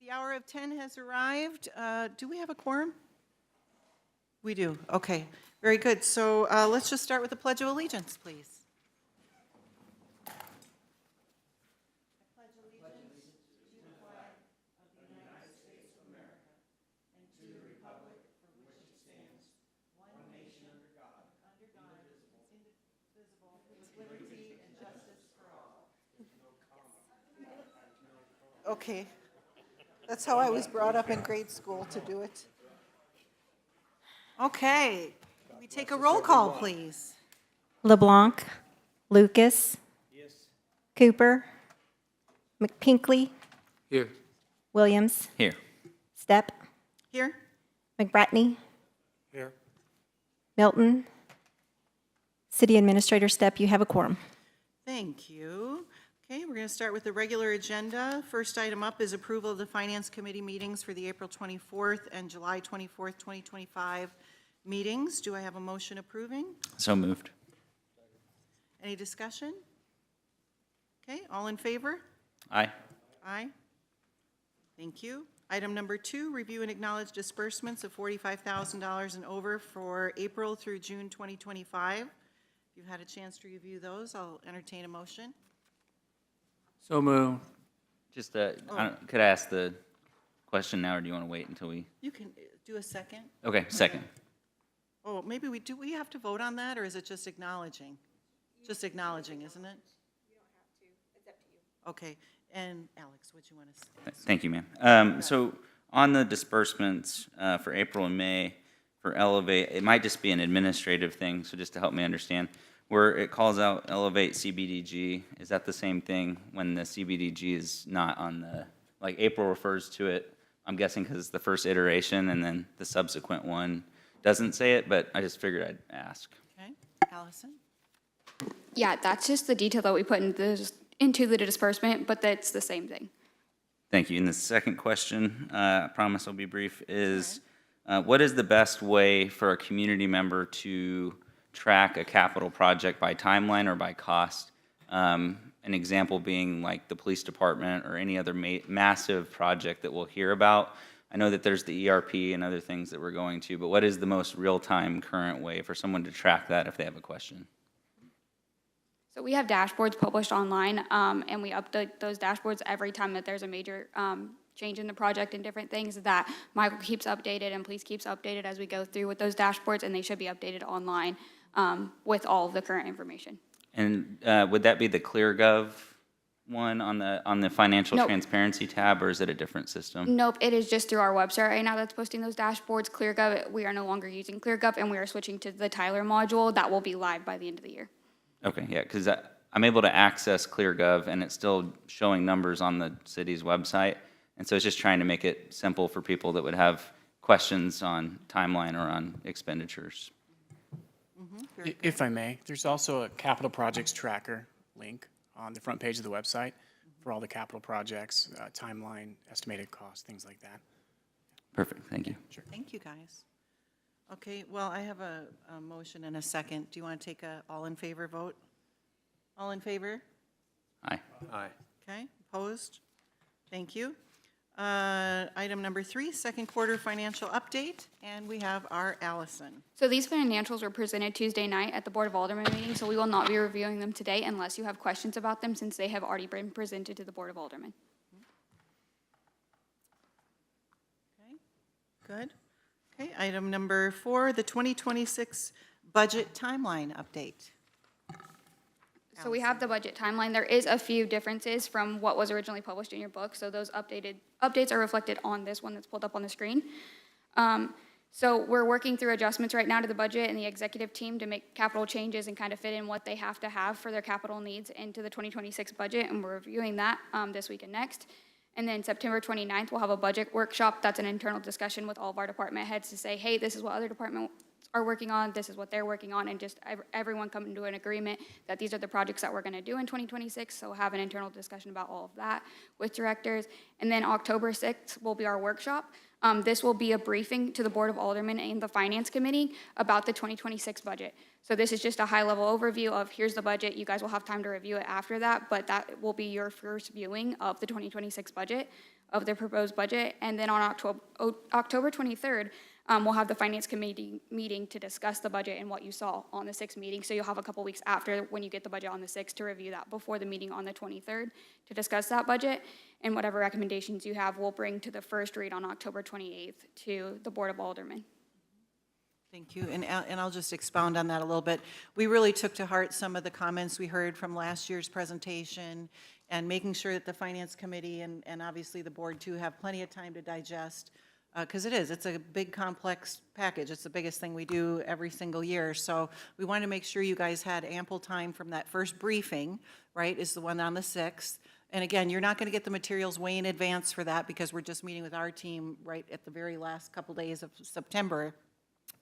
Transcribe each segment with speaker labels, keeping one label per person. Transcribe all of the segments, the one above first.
Speaker 1: The hour of 10 has arrived. Do we have a quorum? We do. Okay, very good. So let's just start with the Pledge of Allegiance, please. Okay. That's how I was brought up in grade school to do it. Okay. Can we take a roll call, please?
Speaker 2: LeBlanc, Lucas, Cooper, McPinkley,
Speaker 3: Here.
Speaker 2: Williams,
Speaker 3: Here.
Speaker 2: Stepp,
Speaker 1: Here?
Speaker 2: McBratney,
Speaker 3: Here.
Speaker 2: Milton, City Administrator Stepp, you have a quorum.
Speaker 1: Thank you. Okay, we're going to start with the regular agenda. First item up is approval of the Finance Committee meetings for the April 24th and July 24th, 2025 meetings. Do I have a motion approving?
Speaker 3: So moved.
Speaker 1: Any discussion? Okay, all in favor?
Speaker 3: Aye.
Speaker 1: Aye. Thank you. Item number 2, review and acknowledge disbursements of $45,000 and over for April through June 2025. If you've had a chance to review those, I'll entertain a motion.
Speaker 3: So moved. Just, could I ask the question now, or do you want to wait until we?
Speaker 1: You can do a second.
Speaker 3: Okay, second.
Speaker 1: Oh, maybe do we have to vote on that, or is it just acknowledging? Just acknowledging, isn't it? You don't have to. It's up to you. Okay. And Alex, what do you want to say?
Speaker 3: Thank you, ma'am. So on the disbursements for April and May for Elevate, it might just be an administrative thing, so just to help me understand, where it calls out Elevate CBDG, is that the same thing when the CBDG is not on the, like April refers to it, I'm guessing because it's the first iteration, and then the subsequent one doesn't say it, but I just figured I'd ask.
Speaker 1: Okay. Allison?
Speaker 4: Yeah, that's just the detail that we put into the disbursement, but that's the same thing.
Speaker 3: Thank you. And the second question, I promise I'll be brief, is what is the best way for a community member to track a capital project by timeline or by cost? An example being like the police department or any other massive project that we'll hear about. I know that there's the ERP and other things that we're going to, but what is the most real-time current way for someone to track that if they have a question?
Speaker 4: So we have dashboards published online, and we update those dashboards every time that there's a major change in the project and different things that Michael keeps updated and police keeps updated as we go through with those dashboards, and they should be updated online with all of the current information.
Speaker 3: And would that be the ClearGov one on the financial
Speaker 4: Nope.
Speaker 3: transparency tab, or is it a different system?
Speaker 4: Nope, it is just through our website right now that's posting those dashboards. ClearGov, we are no longer using ClearGov, and we are switching to the Tyler module that will be live by the end of the year.
Speaker 3: Okay, yeah, because I'm able to access ClearGov, and it's still showing numbers on the city's website. And so it's just trying to make it simple for people that would have questions on timeline or on expenditures.
Speaker 5: If I may, there's also a capital projects tracker link on the front page of the website for all the capital projects, timeline, estimated cost, things like that.
Speaker 3: Perfect, thank you.
Speaker 5: Sure.
Speaker 1: Thank you, guys. Okay, well, I have a motion and a second. Do you want to take a all in favor vote? All in favor?
Speaker 3: Aye. Aye.
Speaker 1: Okay, opposed? Thank you. Item number 3, second quarter financial update, and we have our Allison.
Speaker 4: So these financials were presented Tuesday night at the Board of Aldermen meeting, so we will not be reviewing them today unless you have questions about them since they have already been presented to the Board of Aldermen.
Speaker 1: Okay, good. Okay, item number 4, the 2026 budget timeline update.
Speaker 4: So we have the budget timeline. There is a few differences from what was originally published in your book, so those updates are reflected on this one that's pulled up on the screen. So we're working through adjustments right now to the budget and the executive team to make capital changes and kind of fit in what they have to have for their capital needs into the 2026 budget, and we're reviewing that this week and next. And then September 29th, we'll have a budget workshop. That's an internal discussion with all of our department heads to say, hey, this is what other departments are working on, this is what they're working on, and just everyone come into an agreement that these are the projects that we're going to do in 2026. So we'll have an internal discussion about all of that with directors. And then October 6th will be our workshop. This will be a briefing to the Board of Aldermen and the Finance Committee about the 2026 budget. So this is just a high-level overview of here's the budget. You guys will have time to review it after that, but that will be your first viewing of the 2026 budget, of the proposed budget. And then on October 23rd, we'll have the Finance Committee meeting to discuss the budget and what you saw on the 6th meeting. So you'll have a couple weeks after when you get the budget on the 6th to review that before the meeting on the 23rd to discuss that budget. And whatever recommendations you have, we'll bring to the first read on October 28th to the Board of Aldermen.
Speaker 1: Thank you, and I'll just expound on that a little bit. We really took to heart some of the comments we heard from last year's presentation and making sure that the Finance Committee and obviously the board too have plenty of time to digest, because it's a big complex package. It's the biggest thing we do every single year. So we wanted to make sure you guys had ample time from that first briefing, right, is the one on the 6th. And again, you're not going to get the materials way in advance for that because we're just meeting with our team right at the very last couple days of September.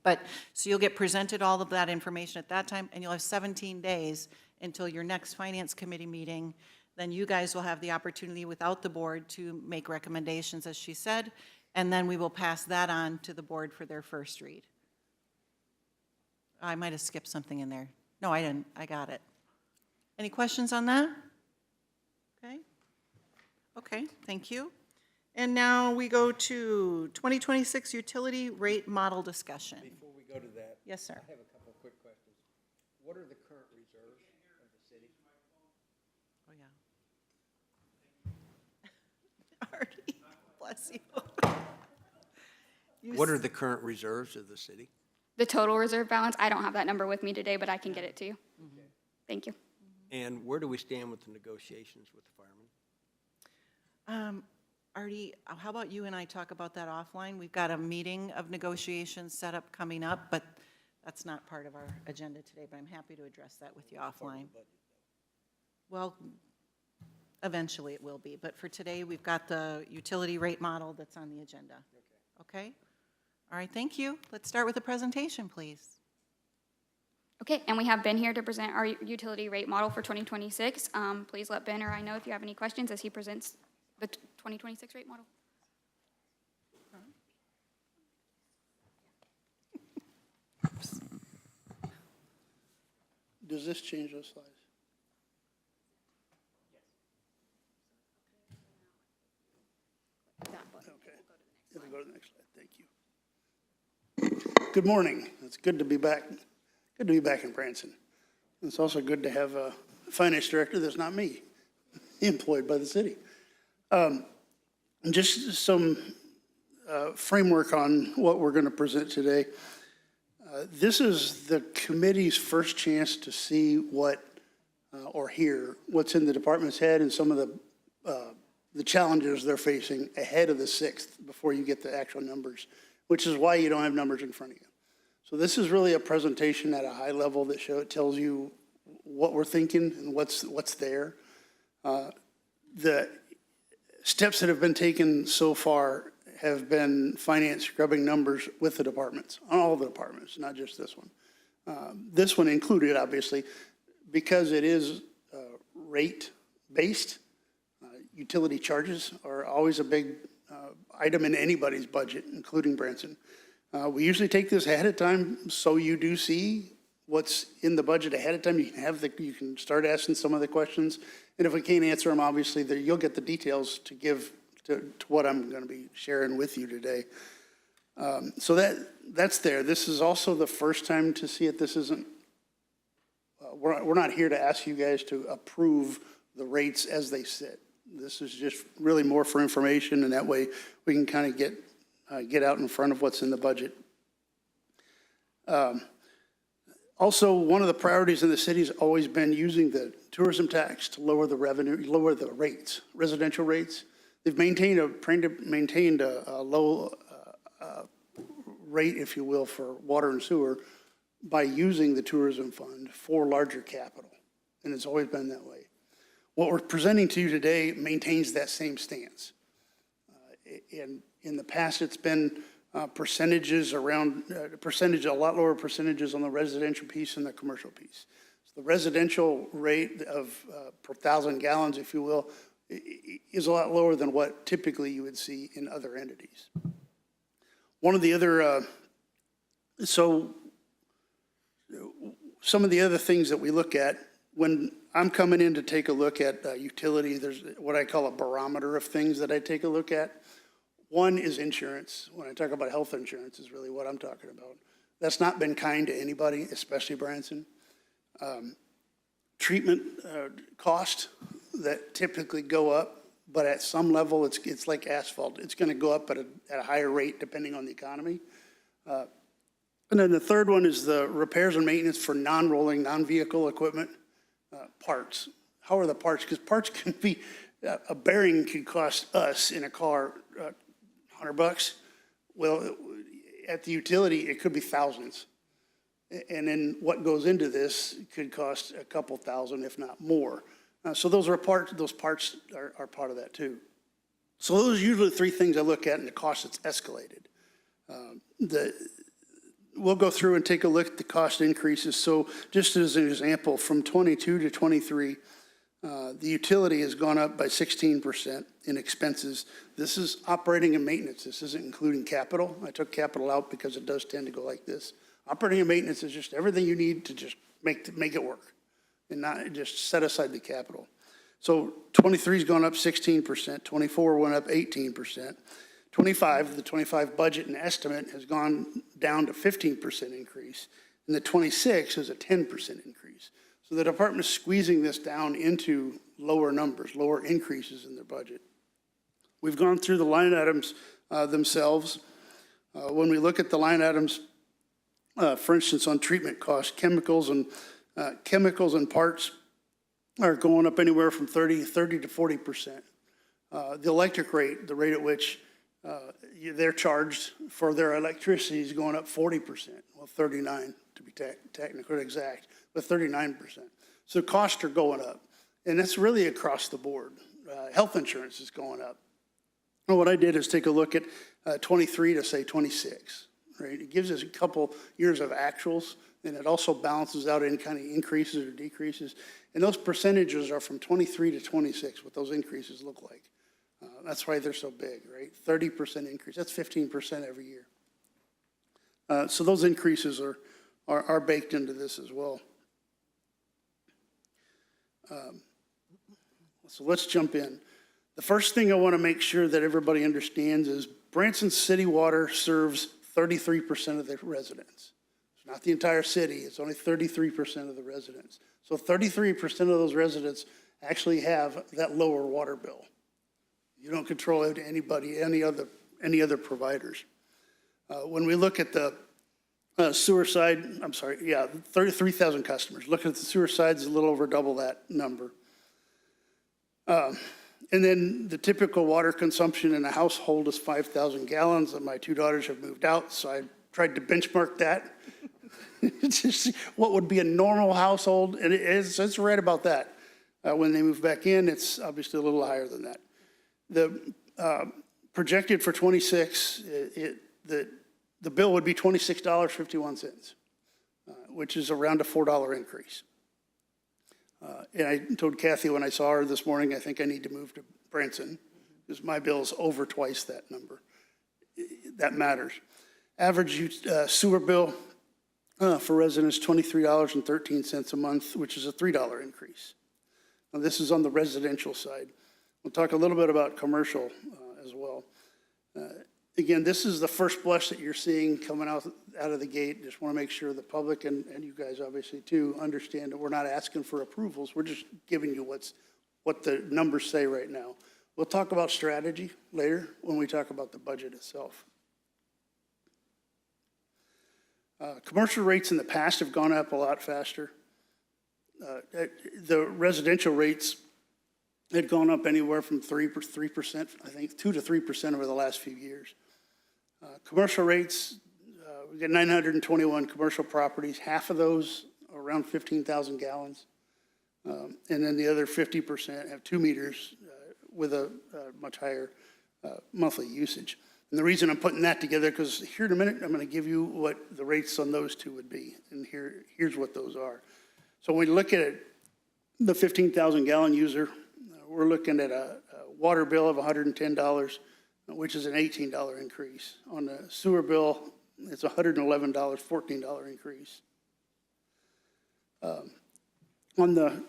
Speaker 1: But, so you'll get presented all of that information at that time, and you'll have 17 days until your next Finance Committee meeting. Then you guys will have the opportunity without the board to make recommendations, as she said, and then we will pass that on to the board for their first read. I might have skipped something in there. No, I didn't. I got it. Any questions on that? Okay. Okay, thank you. And now we go to 2026 utility rate model discussion.
Speaker 6: Before we go to that.
Speaker 1: Yes, sir.
Speaker 6: I have a couple of quick questions. What are the current reserves of the city?
Speaker 1: Oh, yeah. Artie, bless you.
Speaker 6: What are the current reserves of the city?
Speaker 4: The total reserve balance, I don't have that number with me today, but I can get it to you. Thank you.
Speaker 6: And where do we stand with the negotiations with the firemen?
Speaker 1: Artie, how about you and I talk about that offline? We've got a meeting of negotiations set up coming up, but that's not part of our agenda today, but I'm happy to address that with you offline. Well, eventually it will be, but for today, we've got the utility rate model that's on the agenda. Okay? All right, thank you. Let's start with the presentation, please.
Speaker 4: Okay, and we have Ben here to present our utility rate model for 2026. Please let Ben or I know if you have any questions as he presents the 2026 rate model.
Speaker 7: Does this change those slides? Okay. It'll go to the next slide. Thank you. Good morning. It's good to be back. Good to be back in Branson. It's also good to have a finance director that's not me, employed by the city. Just some framework on what we're going to present today. This is the committee's first chance to see what, or hear what's in the department's head and some of the challenges they're facing ahead of the 6th before you get the actual numbers, which is why you don't have numbers in front of you. So this is really a presentation at a high level that tells you what we're thinking and what's there. The steps that have been taken so far have been finance scrubbing numbers with the departments, on all the departments, not just this one. This one included, obviously, because it is rate-based. Utility charges are always a big item in anybody's budget, including Branson. We usually take this ahead of time, so you do see what's in the budget ahead of time. You can start asking some of the questions, and if we can't answer them, obviously, you'll get the details to give to what I'm going to be sharing with you today. So that's there. This is also the first time to see it. This isn't. We're not here to ask you guys to approve the rates as they sit. This is just really more for information, and that way we can kind of get out in front of what's in the budget. Also, one of the priorities in the city has always been using the tourism tax to lower the revenue, lower the rates, residential rates. They've maintained a low rate, if you will, for water and sewer by using the tourism fund for larger capital, and it's always been that way. What we're presenting to you today maintains that same stance. In the past, it's been percentages around, a lot lower percentages on the residential piece than the commercial piece. So the residential rate of per 1,000 gallons, if you will, is a lot lower than what typically you would see in other entities. One of the other, so Some of the other things that we look at, when I'm coming in to take a look at utility, there's what I call a barometer of things that I take a look at. One is insurance. When I talk about health insurance is really what I'm talking about. That's not been kind to anybody, especially Branson. Treatment cost that typically go up, but at some level, it's like asphalt. It's going to go up at a higher rate depending on the economy. And then the third one is the repairs and maintenance for non-rolling, non-vehicle equipment, parts. How are the parts? Because parts can be, a bearing could cost us in a car $100. Well, at the utility, it could be thousands. And then what goes into this could cost a couple thousand, if not more. So those parts are part of that too. So those are usually three things I look at in the cost that's escalated. We'll go through and take a look at the cost increases. So just as an example, from 22 to 23, the utility has gone up by 16% in expenses. This is operating and maintenance. This isn't including capital. I took capital out because it does tend to go like this. Operating and maintenance is just everything you need to just make it work and not just set aside the capital. So 23's gone up 16%, 24 went up 18%. 25, the 25 budget and estimate has gone down to 15% increase, and the 26 is a 10% increase. So the department's squeezing this down into lower numbers, lower increases in their budget. We've gone through the line items themselves. When we look at the line items, for instance, on treatment costs, chemicals and parts are going up anywhere from 30 to 40%. The electric rate, the rate at which they're charged for their electricity is going up 40%, well, 39 to be technically exact, but 39%. So costs are going up, and that's really across the board. Health insurance is going up. And what I did is take a look at 23 to say 26, right? It gives us a couple years of actuals, and it also balances out any kind of increases or decreases. And those percentages are from 23 to 26, what those increases look like. That's why they're so big, right? 30% increase, that's 15% every year. So those increases are baked into this as well. So let's jump in. The first thing I want to make sure that everybody understands is Branson City Water serves 33% of the residents. It's not the entire city, it's only 33% of the residents. So 33% of those residents actually have that lower water bill. You don't control it to anybody, any other providers. When we look at the sewer side, 33,000 customers. Looking at the sewer side is a little over double that number. And then the typical water consumption in a household is 5,000 gallons. And my two daughters have moved out, so I tried to benchmark that. Just what would be a normal household, and it's right about that. When they move back in, it's obviously a little higher than that. The projected for 26, the bill would be $26.51, which is around a $4 increase. And I told Kathy when I saw her this morning, I think I need to move to Branson because my bill is over twice that number. That matters. Average sewer bill for residents, $23.13 a month, which is a $3 increase. Now, this is on the residential side. We'll talk a little bit about commercial as well. Again, this is the first blush that you're seeing coming out of the gate. Just want to make sure the public and you guys obviously too understand that we're not asking for approvals. We're just giving you what the numbers say right now. We'll talk about strategy later when we talk about the budget itself. Commercial rates in the past have gone up a lot faster. The residential rates had gone up anywhere from 3%, I think 2 to 3% over the last few years. Commercial rates, we got 921 commercial properties. Half of those are around 15,000 gallons. And then the other 50% have 2 meters with a much higher monthly usage. And the reason I'm putting that together, because here in a minute, I'm going to give you what the rates on those two would be. And here's what those are. So when we look at it, the 15,000 gallon user, we're looking at a water bill of $110, which is an $18 increase. On the sewer bill, it's $111, $14 increase. On the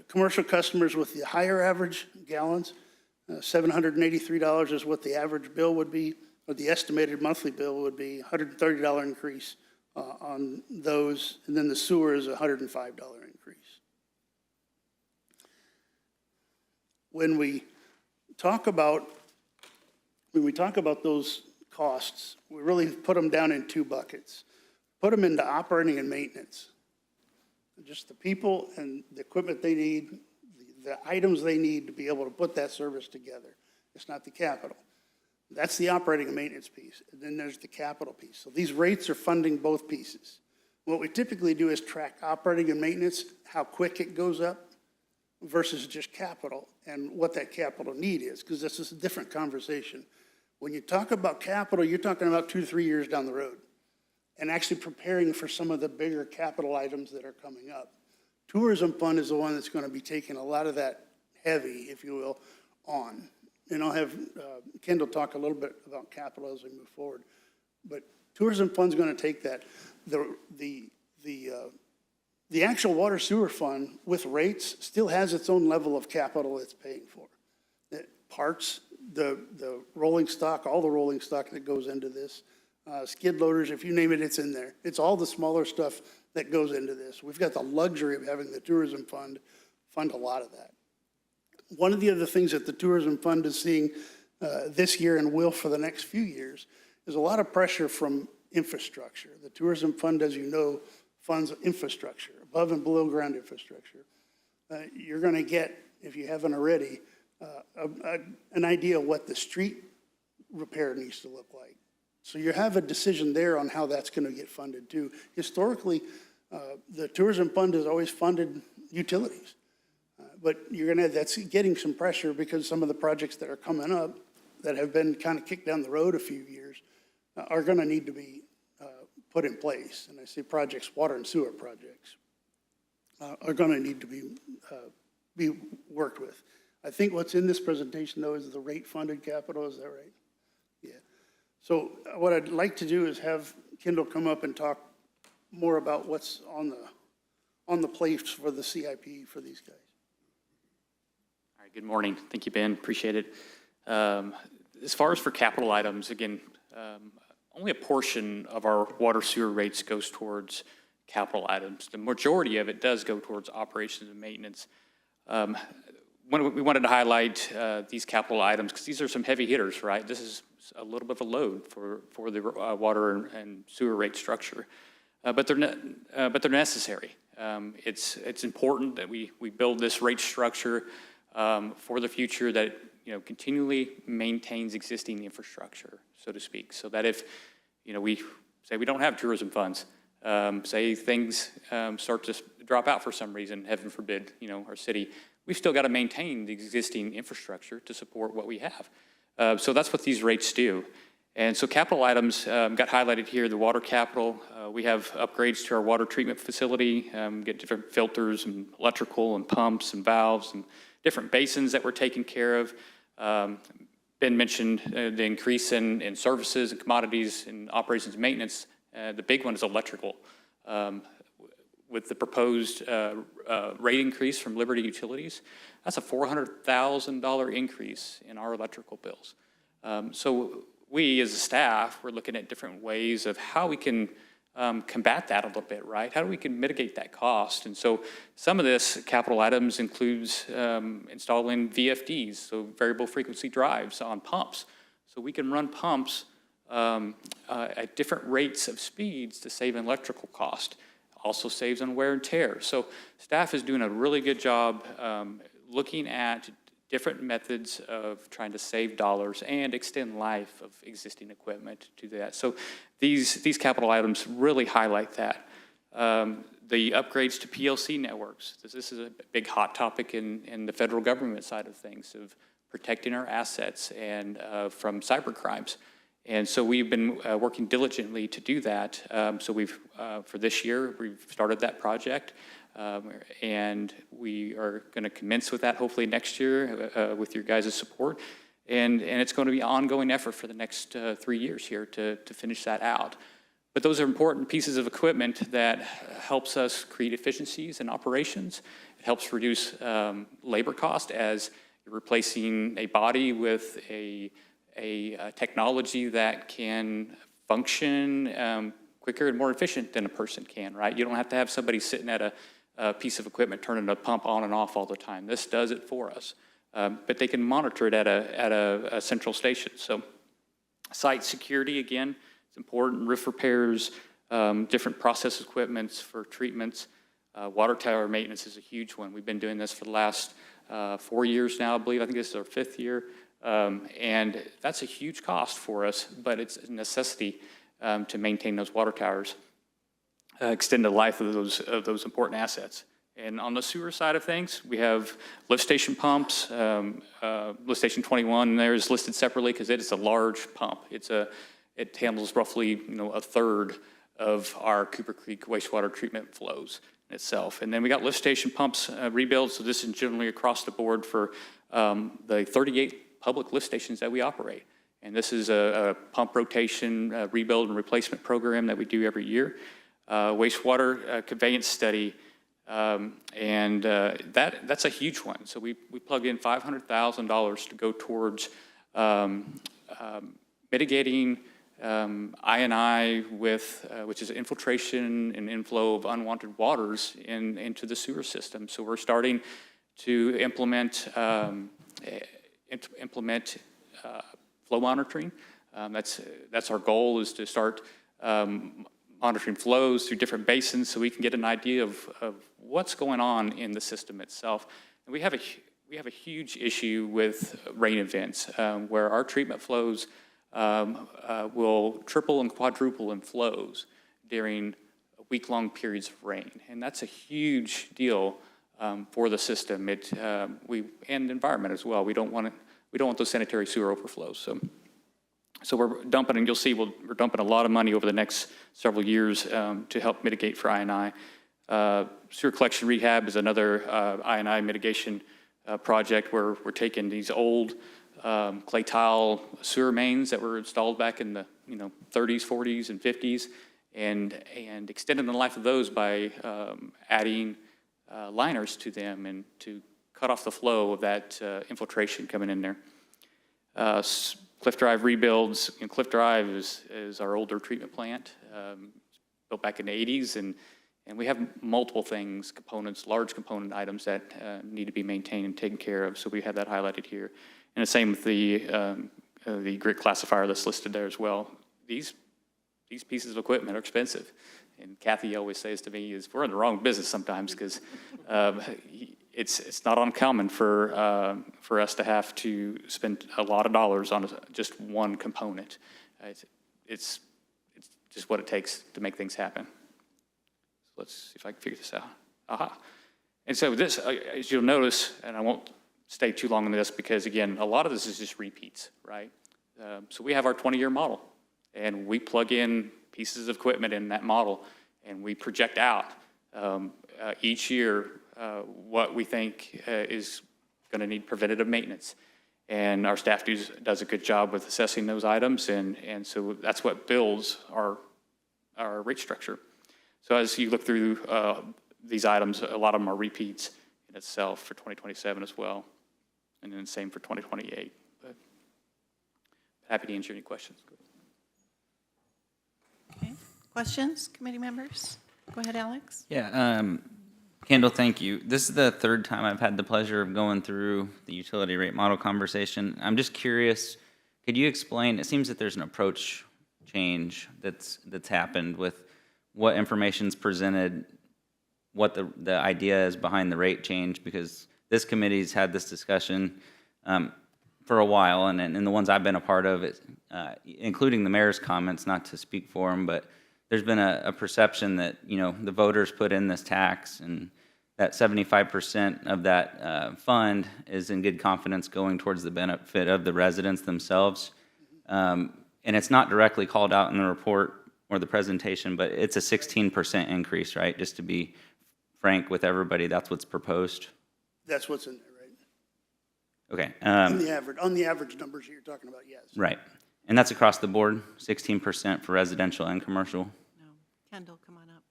Speaker 7: commercial customers with the higher average gallons, $783 is what the average bill would be, or the estimated monthly bill would be, $130 increase on those, and then the sewer is a $105 increase. When we talk about those costs, we really put them down in two buckets. Put them into operating and maintenance. Just the people and the equipment they need, the items they need to be able to put that service together. It's not the capital. That's the operating and maintenance piece. And then there's the capital piece. So these rates are funding both pieces. What we typically do is track operating and maintenance, how quick it goes up versus just capital and what that capital need is, because this is a different conversation. When you talk about capital, you're talking about 2 to 3 years down the road and actually preparing for some of the bigger capital items that are coming up. Tourism fund is the one that's going to be taking a lot of that heavy, if you will, on. And I'll have Kendall talk a little bit about capital as we move forward. But tourism fund's going to take that. The actual water sewer fund with rates still has its own level of capital it's paying for. Parts, the rolling stock, all the rolling stock that goes into this, skid loaders, if you name it, it's in there. It's all the smaller stuff that goes into this. We've got the luxury of having the tourism fund fund a lot of that. One of the other things that the tourism fund is seeing this year and will for the next few years is a lot of pressure from infrastructure. The tourism fund, as you know, funds infrastructure, above and below ground infrastructure. You're going to get, if you haven't already, an idea of what the street repair needs to look like. So you have a decision there on how that's going to get funded too. Historically, the tourism fund has always funded utilities, but that's getting some pressure because some of the projects that are coming up that have been kind of kicked down the road a few years are going to need to be put in place. And I say projects, water and sewer projects, are going to need to be worked with. I think what's in this presentation, though, is the rate-funded capital. Is that right? Yeah. So what I'd like to do is have Kendall come up and talk more about what's on the plate for the CIP for these guys.
Speaker 8: All right, good morning. Thank you, Ben. Appreciate it. As far as for capital items, again, only a portion of our water sewer rates goes towards capital items. The majority of it does go towards operations and maintenance. We wanted to highlight these capital items because these are some heavy hitters, right? This is a little bit of a load for the water and sewer rate structure, but they're necessary. It's important that we build this rate structure for the future that continually maintains existing infrastructure, so to speak, so that if we say we don't have tourism funds, say things start to drop out for some reason, heaven forbid, our city, we've still got to maintain the existing infrastructure to support what we have. So that's what these rates do. And so capital items got highlighted here, the water capital. We have upgrades to our water treatment facility, get different filters and electrical and pumps and valves and different basins that we're taking care of. Ben mentioned the increase in services and commodities in operations and maintenance. The big one is electrical. With the proposed rate increase from Liberty Utilities, that's a $400,000 increase in our electrical bills. So we as a staff, we're looking at different ways of how we can combat that a little bit, right? How do we can mitigate that cost? And so some of this capital items includes installing VFDs, so variable frequency drives on pumps. So we can run pumps at different rates of speeds to save electrical cost. Also saves on wear and tear. So staff is doing a really good job looking at different methods of trying to save dollars and extend life of existing equipment to that. So these capital items really highlight that. The upgrades to PLC networks. This is a big hot topic in the federal government side of things, of protecting our assets and from cyber crimes. And so we've been working diligently to do that. So for this year, we've started that project. And we are going to commence with that hopefully next year with your guys' support. And it's going to be an ongoing effort for the next 3 years here to finish that out. But those are important pieces of equipment that helps us create efficiencies in operations. It helps reduce labor cost as you're replacing a body with a technology that can function quicker and more efficient than a person can, right? You don't have to have somebody sitting at a piece of equipment turning a pump on and off all the time. This does it for us. But they can monitor it at a central station. So site security, again, it's important. Roof repairs, different process equipments for treatments. Water tower maintenance is a huge one. We've been doing this for the last 4 years now, I believe. I think this is our 5th year. And that's a huge cost for us, but it's a necessity to maintain those water towers, extend the life of those important assets. And on the sewer side of things, we have lift station pumps. Lift station 21 there is listed separately because it is a large pump. It handles roughly a third of our Cooper Creek wastewater treatment flows itself. And then we got lift station pumps rebuild. So this is generally across the board for the 38 public lift stations that we operate. And this is a pump rotation rebuild and replacement program that we do every year. Wastewater conveyance study. That's a huge one. So we plug in $500,000 to go towards mitigating I&I with, which is infiltration and inflow of unwanted waters into the sewer system. So we're starting to implement flow monitoring. That's our goal, is to start monitoring flows through different basins so we can get an idea of what's going on in the system itself. And we have a huge issue with rain events where our treatment flows will triple and quadruple in flows during week-long periods of rain. And that's a huge deal for the system. And the environment as well. We don't want those sanitary sewer overflows. So we're dumping, and you'll see we're dumping a lot of money over the next several years to help mitigate for I&I. Sewer collection rehab is another I&I mitigation project where we're taking these old clay tile sewer mains that were installed back in the 30s, 40s, and 50s, and extending the life of those by adding liners to them and to cut off the flow of that infiltration coming in there. Cliff Drive rebuilds. Cliff Drive is our older treatment plant, built back in the 80s, and we have multiple things, components, large component items that need to be maintained and taken care of, so we have that highlighted here. And the same with the grit classifier that's listed there as well. These pieces of equipment are expensive, and Kathy always says to me, we're in the wrong business sometimes, because it's not uncommon for us to have to spend a lot of dollars on just one component. It's just what it takes to make things happen. So let's see if I can figure this out. Aha. And so this, as you'll notice, and I won't stay too long on this because, again, a lot of this is just repeats, right? So we have our 20-year model, and we plug in pieces of equipment in that model, and we project out each year what we think is going to need preventative maintenance. And our staff does a good job with assessing those items, and so that's what builds our rate structure. So as you look through these items, a lot of them are repeats in itself for 2027 as well, and then same for 2028. But happy to answer any questions.
Speaker 1: Okay. Questions, committee members? Go ahead, Alex.
Speaker 3: Yeah, Kendall, thank you. This is the third time I've had the pleasure of going through the utility rate model conversation. I'm just curious, could you explain, it seems that there's an approach change that's happened with what information's presented, what the idea is behind the rate change, because this committee's had this discussion for a while, and the ones I've been a part of, including the mayor's comments, not to speak for him, but there's been a perception that, the voters put in this tax, and that 75% of that fund is in good confidence going towards the benefit of the residents themselves. And it's not directly called out in the report or the presentation, but it's a 16% increase, right? Just to be frank with everybody, that's what's proposed.
Speaker 7: That's what's in there, right?
Speaker 3: Okay.
Speaker 7: On the average numbers you're talking about, yes.
Speaker 3: Right. And that's across the board, 16% for residential and commercial.
Speaker 1: No. Kendall, come on up.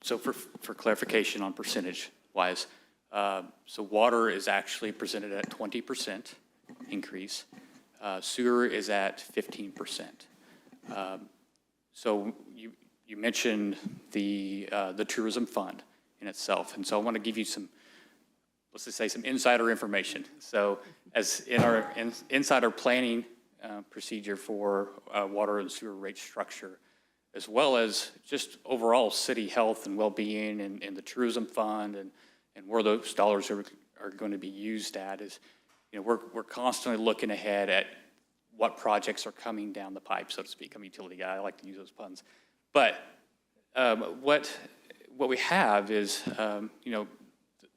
Speaker 8: So for clarification on percentage-wise, so water is actually presented at 20% increase. Sewer is at 15%. So you mentioned the tourism fund in itself, and so I want to give you some, let's just say, some insider information. So as in our insider planning procedure for water and sewer rate structure, as well as just overall city health and well-being and the tourism fund and where those dollars are going to be used at is, you know, we're constantly looking ahead at what projects are coming down the pipe, so to speak. I'm a utility guy, I like to use those puns. But what we have is, you know,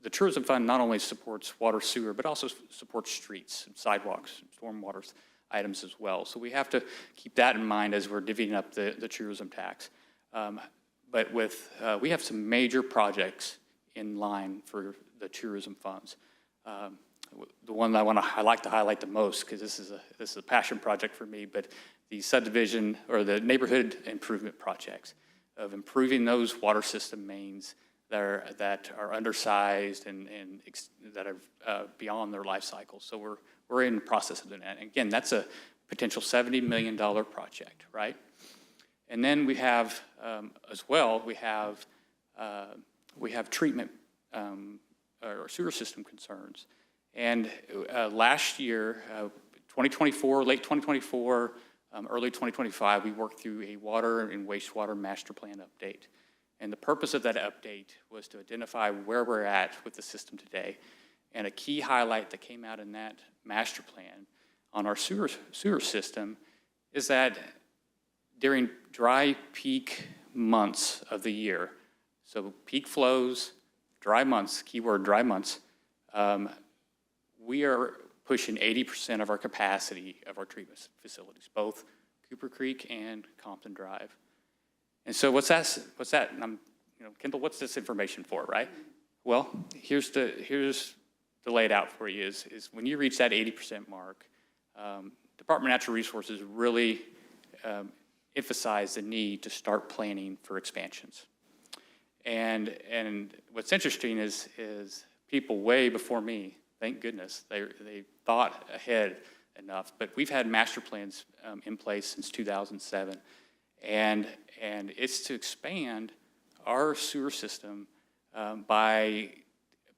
Speaker 8: the tourism fund not only supports water, sewer, but also supports streets, sidewalks, stormwater items as well. So we have to keep that in mind as we're divvying up the tourism tax. But with, we have some major projects in line for the tourism funds. The one I like to highlight the most, because this is a passion project for me, but the subdivision or the neighborhood improvement projects of improving those water system mains that are undersized and that are beyond their life cycle. So we're in the process of doing that. And again, that's a potential $70 million project, right? And then we have, as well, we have treatment or sewer system concerns. And last year, 2024, late 2024, early 2025, we worked through a water and wastewater master plan update. And the purpose of that update was to identify where we're at with the system today. And a key highlight that came out in that master plan on our sewer system is that during dry peak months of the year, so peak flows, dry months, keyword dry months, we are pushing 80% of our capacity of our treatment facilities, both Cooper Creek and Compton Drive. And so what's that? And I'm, you know, Kendall, what's this information for, right? Well, here's the laid out for you is when you reach that 80% mark, Department of Natural Resources really emphasize the need to start planning for expansions. And what's interesting is people way before me, thank goodness, they thought ahead enough, but we've had master plans in place since 2007. And it's to expand our sewer system by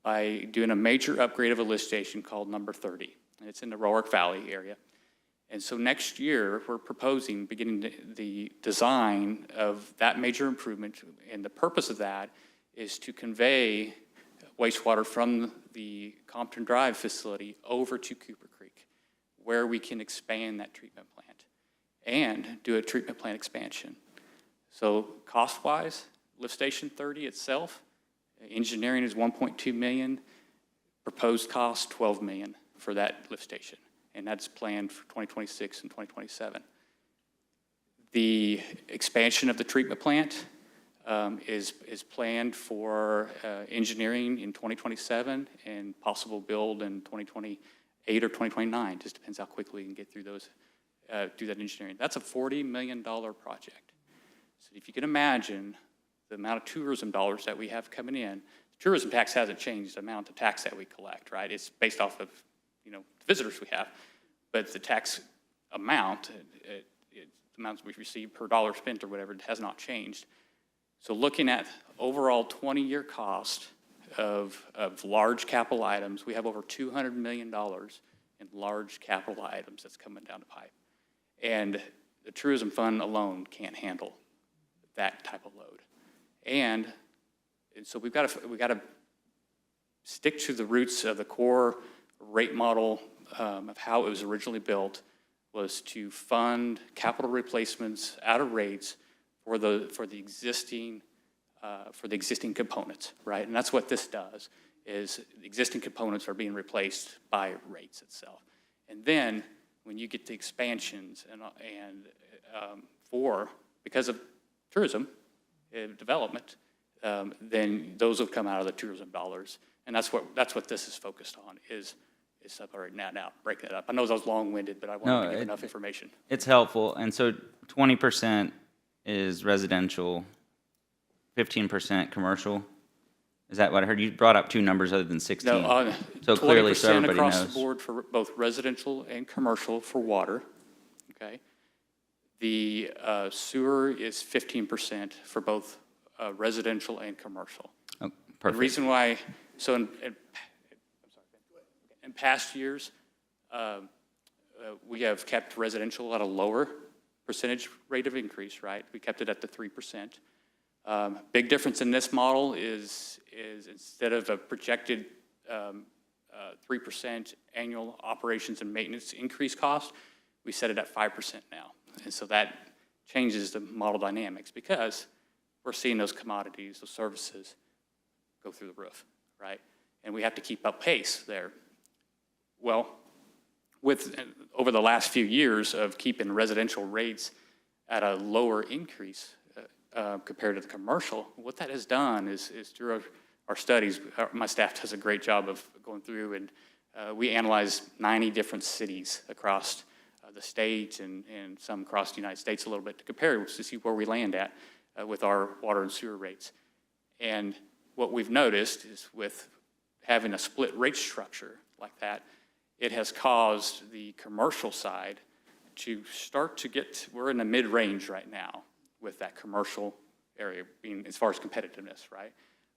Speaker 8: doing a major upgrade of a lift station called number 30. And it's in the Roark Valley area. And so next year, we're proposing beginning the design of that major improvement. And the purpose of that is to convey wastewater from the Compton Drive facility over to Cooper Creek, where we can expand that treatment plant and do a treatment plant expansion. So cost-wise, lift station 30 itself, engineering is $1.2 million, proposed cost $12 million for that lift station, and that's planned for 2026 and 2027. The expansion of the treatment plant is planned for engineering in 2027 and possible build in 2028 or 2029, just depends how quickly we can get through those. Do that engineering. That's a $40 million project. So if you can imagine the amount of tourism dollars that we have coming in, the tourism tax hasn't changed the amount of tax that we collect, right? It's based off of, you know, the visitors we have, but the tax amount, the amounts we receive per dollar spent or whatever, it has not changed. So looking at overall 20-year cost of large capital items, we have over $200 million in large capital items that's coming down the pipe. And the tourism fund alone can't handle that type of load. And so we've got to stick to the roots of the core rate model of how it was originally built, was to fund capital replacements out of rates for the existing components, right? And that's what this does, is the existing components are being replaced by rates itself. And then when you get the expansions because of tourism development, then those will come out of the tourism dollars. And that's what this is focused on, is separate now, breaking it up. I know that was long-winded, but I
Speaker 3: No,
Speaker 8: wanted to give enough information.
Speaker 3: It's helpful. And so 20% is residential, 15% commercial? Is that what I heard? You brought up two numbers other than 16.
Speaker 8: No,
Speaker 3: So clearly, so
Speaker 8: 20%
Speaker 3: everybody
Speaker 8: across
Speaker 3: knows.
Speaker 8: the board for both residential and commercial for water, okay? The sewer is 15% for both residential and commercial.
Speaker 3: Oh,
Speaker 8: The
Speaker 3: perfect.
Speaker 8: reason why, so in past years, we have kept residential at a lower percentage rate of increase, right? We kept it at the 3%. Big difference in this model is instead of a projected 3% annual operations and maintenance increase cost, we set it at 5% now. And so that changes the model dynamics because we're seeing those commodities, those services go through the roof, right? And we have to keep up pace there. Well, over the last few years of keeping residential rates at a lower increase compared to the commercial, what that has done is through our studies, my staff does a great job of going through, and we analyzed 90 different cities across the state and some across the United States a little bit to compare to see where we land at with our water and sewer rates. And what we've noticed is with having a split rate structure like that, it has caused the commercial side to start to get, we're in the mid-range right now with that commercial area being as far as competitiveness, right?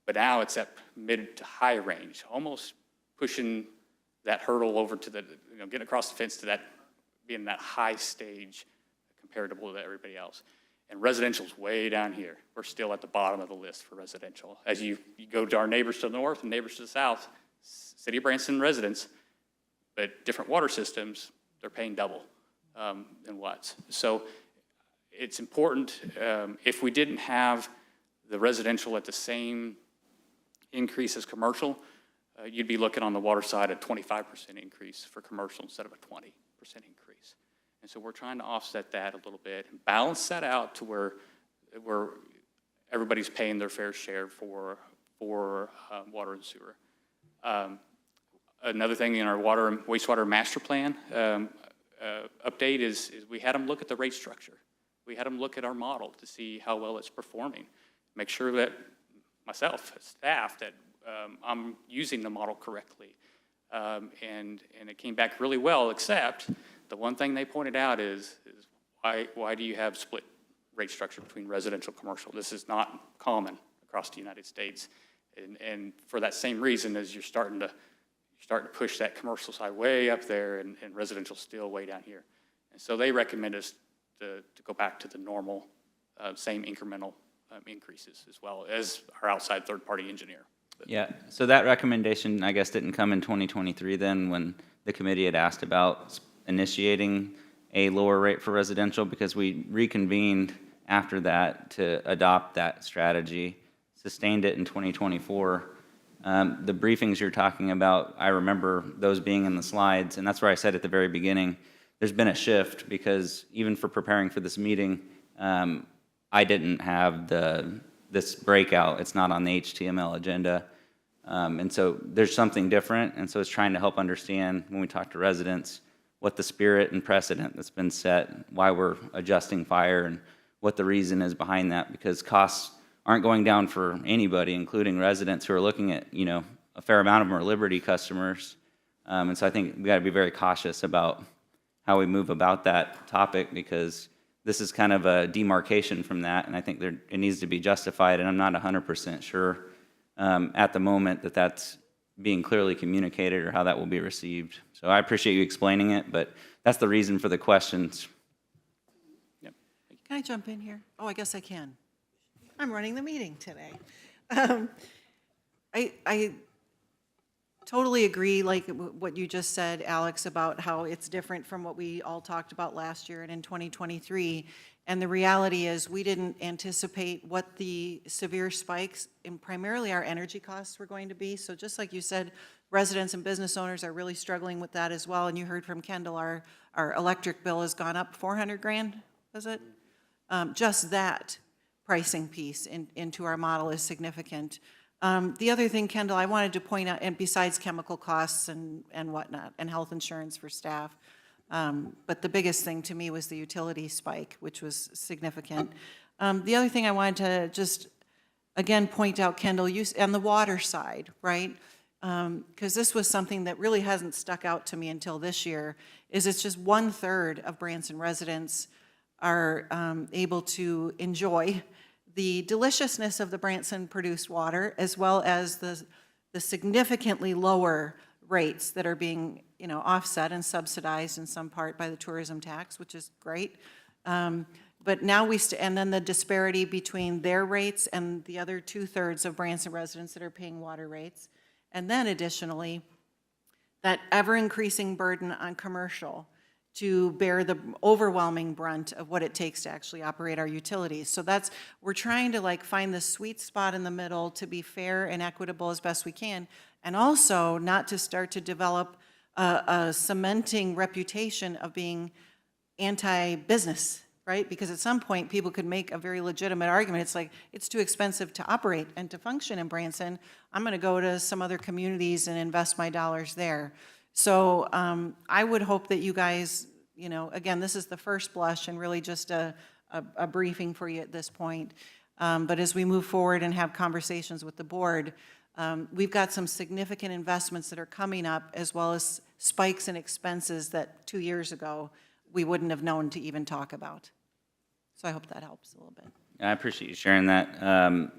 Speaker 8: But now it's at mid to high range, almost pushing that hurdle over to the, getting across the fence to that, being that high stage comparable to everybody else. And residential's way down here. We're still at the bottom of the list for residential. As you go to our neighbors to the north and neighbors to the south, City of Branson residents, but different water systems, they're paying double in watts. So it's important, if we didn't have the residential at the same increase as commercial, you'd be looking on the water side at 25% increase for commercial instead of a 20% increase. And so we're trying to offset that a little bit and balance that out to where everybody's paying their fair share for water and sewer. Another thing in our water and wastewater master plan update is we had them look at the rate structure. We had them look at our model to see how well it's performing. Make sure that myself, staff, that I'm using the model correctly. And it came back really well, except the one thing they pointed out is why do you have split rate structure between residential and commercial? This is not common across the United States. And for that same reason, as you're starting to push that commercial side way up there and residential still way down here. And so they recommend us to go back to the normal, same incremental increases as well as our outside third-party engineer.
Speaker 3: Yeah, so that recommendation, I guess, didn't come in 2023 then when the committee had asked about initiating a lower rate for residential because we reconvened after that to adopt that strategy, sustained it in 2024. The briefings you're talking about, I remember those being in the slides, and that's where I said at the very beginning, there's been a shift because even for preparing for this meeting, I didn't have this breakout. It's not on the HTML agenda. And so there's something different, and so it's trying to help understand when we talk to residents what the spirit and precedent that's been set, why we're adjusting fire, and what the reason is behind that, because costs aren't going down for anybody, including residents who are looking at, a fair amount of them are Liberty customers. And so I think we got to be very cautious about how we move about that topic because this is kind of a demarcation from that, and I think it needs to be justified, and I'm not 100% sure at the moment that that's being clearly communicated or how that will be received. So I appreciate you explaining it, but that's the reason for the questions.
Speaker 8: Yep.
Speaker 1: Can I jump in here? Oh, I guess I can. I'm running the meeting today. I totally agree, like what you just said, Alex, about how it's different from what we all talked about last year and in 2023. And the reality is we didn't anticipate what the severe spikes in primarily our energy costs were going to be. So just like you said, residents and business owners are really struggling with that as well. And you heard from Kendall, our electric bill has gone up 400 grand, was it? Just that pricing piece into our model is significant. The other thing, Kendall, I wanted to point out, and besides chemical costs and whatnot, and health insurance for staff, but the biggest thing to me was the utility spike, which was significant. The other thing I wanted to just, again, point out, Kendall, on the water side, right? Because this was something that really hasn't stuck out to me until this year, is it's just 1/3 of Branson residents are able to enjoy the deliciousness of the Branson produced water, as well as the significantly lower rates that are being, offset and subsidized in some part by the tourism tax, which is great. But now and then the disparity between their rates and the other 2/3 of Branson residents that are paying water rates. And then additionally, that ever-increasing burden on commercial to bear the overwhelming brunt of what it takes to actually operate our utilities. So we're trying to find the sweet spot in the middle to be fair and equitable as best we can, and also not to start to develop a cementing reputation of being anti-business, right? Because at some point, people could make a very legitimate argument. It's like, it's too expensive to operate and to function in Branson. I'm gonna go to some other communities and invest my dollars there. So I would hope that you guys, again, this is the first blush and really just a briefing for you at this point. But as we move forward and have conversations with the board, we've got some significant investments that are coming up, as well as spikes in expenses that 2 years ago we wouldn't have known to even talk about. So I hope that helps a little bit.
Speaker 3: I appreciate you sharing that.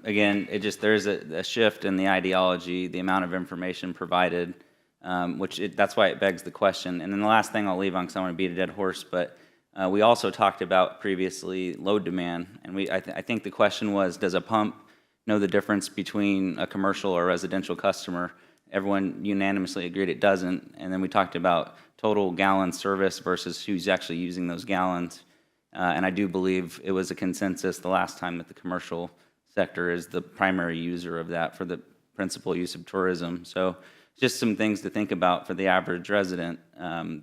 Speaker 3: Again, there's a shift in the ideology, the amount of information provided, that's why it begs the question. And then the last thing I'll leave on, because I want to beat a dead horse, but we also talked about previously load demand, and I think the question was, does a pump know the difference between a commercial or residential customer? Everyone unanimously agreed it doesn't. And then we talked about total gallon service versus who's actually using those gallons. And I do believe it was a consensus the last time that the commercial sector is the primary user of that for the principal use of tourism. So just some things to think about for the average resident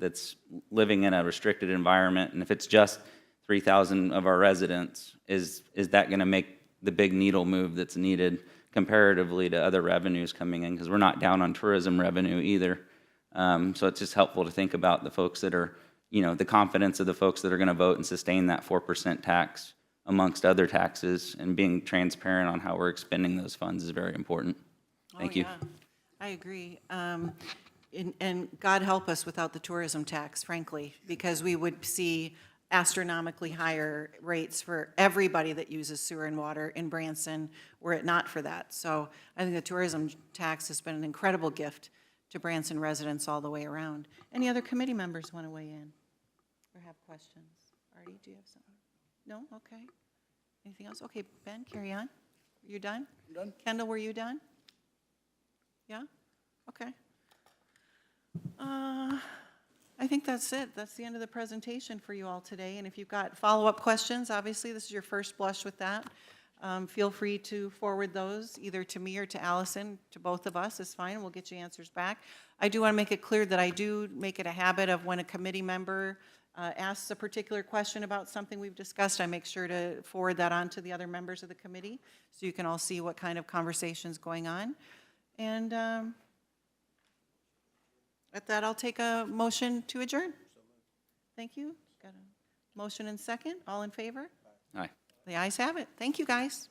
Speaker 3: that's living in a restricted environment. And if it's just 3,000 of our residents, is that going to make the big needle move that's needed comparatively to other revenues coming in? Because we're not down on tourism revenue either. So it's just helpful to think about the folks that are, the confidence of the folks that are going to vote and sustain that 4% tax amongst other taxes, and being transparent on how we're expending those funds is very important. Thank you.
Speaker 1: Yeah, I agree. And God help us without the tourism tax, frankly, because we would see astronomically higher rates for everybody that uses sewer and water in Branson were it not for that. So I think the tourism tax has been an incredible gift to Branson residents all the way around. Any other committee members want to weigh in or have questions? Artie, do you have something? No? Okay. Anything else? Okay, Ben, carry on. You done?
Speaker 7: I'm done.
Speaker 1: Kendall, were you done? Yeah? Okay. I think that's it. That's the end of the presentation for you all today. And if you've got follow-up questions, obviously, this is your first blush with that. Feel free to forward those either to me or to Allison, to both of us is fine. We'll get you answers back. I do want to make it clear that I do make it a habit of when a committee member asks a particular question about something we've discussed, I make sure to forward that on to the other members of the committee so you can all see what kind of conversation's going on. And at that, I'll take a motion to adjourn. Thank you. Got a motion and second. All in favor?
Speaker 3: Aye.
Speaker 1: The ayes have it. Thank you, guys.